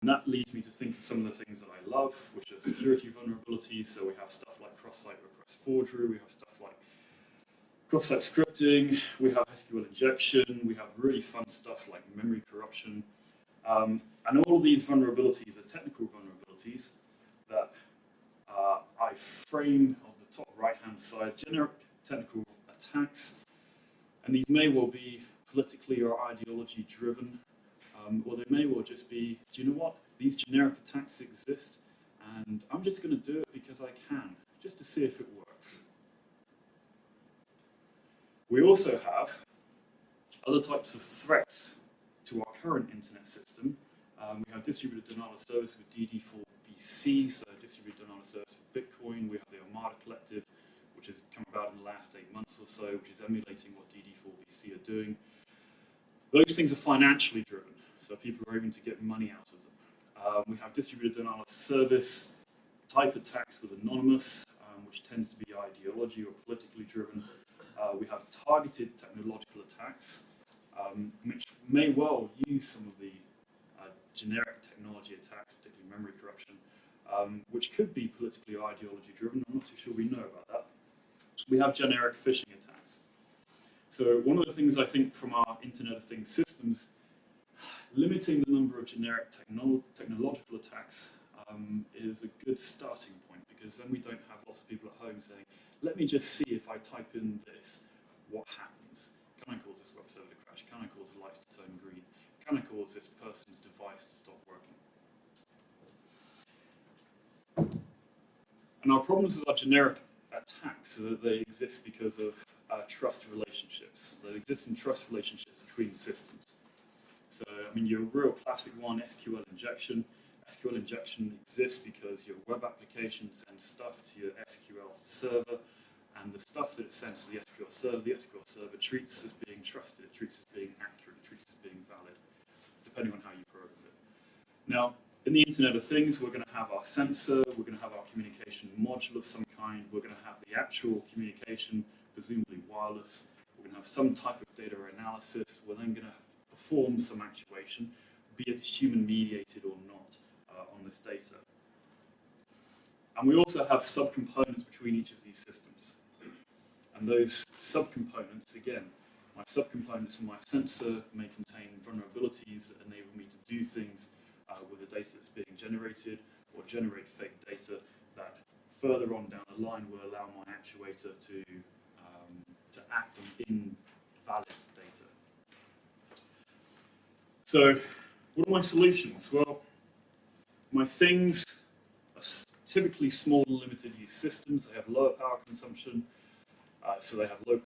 And that leads me to think of some of the things that I love, which are security vulnerabilities. So we have stuff like cross-site request forgery, we have stuff like cross-site scripting, we have SQL injection, we have really fun stuff like memory corruption. And all of these vulnerabilities are technical vulnerabilities that I frame on the top right-hand side, generic technical attacks. And these may well be politically or ideology driven, or they may well just be, do you know what, these generic attacks exist, and I'm just going to do it because I can, just to see if it works. We also have other types of threats to our current internet system. We have distributed denial of service with DD4BC, so distributed denial of service for Bitcoin. We have the Armada Collective, which has come about in the last 8 months or so, which is emulating what DD4BC are doing. Those things are financially driven, so people are aiming to get money out of them. We have distributed denial of service type attacks with Anonymous, which tends to be ideology or politically driven. We have targeted technological attacks, which may well use some of the generic technology attacks, particularly memory corruption, which could be politically or ideology driven. I'm not too sure we know about that. We have generic phishing attacks. So one of the things I think from our Internet of Things systems, limiting the number of generic technological attacks is a good starting point, because then we don't have lots of people at home saying, let me just see if I type in this, what happens? Can I cause this web server to crash? Can I cause the lights to turn green? Can I cause this person's device to stop working? And our problems with our generic attacks are that they exist because of trust relationships. They exist in trust relationships between systems. So, I mean, your real classic one, SQL injection. SQL injection exists because your web application sends stuff to your SQL server, and the stuff that it sends to the SQL server treats as being trusted, it treats as being accurate, it treats as being valid, depending on how you program it. Now, in the Internet of Things, we're going to have our sensor, we're going to have our communication module of some kind, we're going to have the actual communication, presumably wireless, we're going to have some type of data analysis, we're then going to perform some actuation, be it human mediated or not, on this data. And we also have subcomponents between each of these systems. And those subcomponents, again, my subcomponents in my sensor may contain vulnerabilities that enable me to do things with the data that's being generated, or generate fake data that further on down the line will allow my actuator to act on invalid data. So, what are my solutions? Well, my things are typically small and limited use systems. They have lower power consumption, so they have low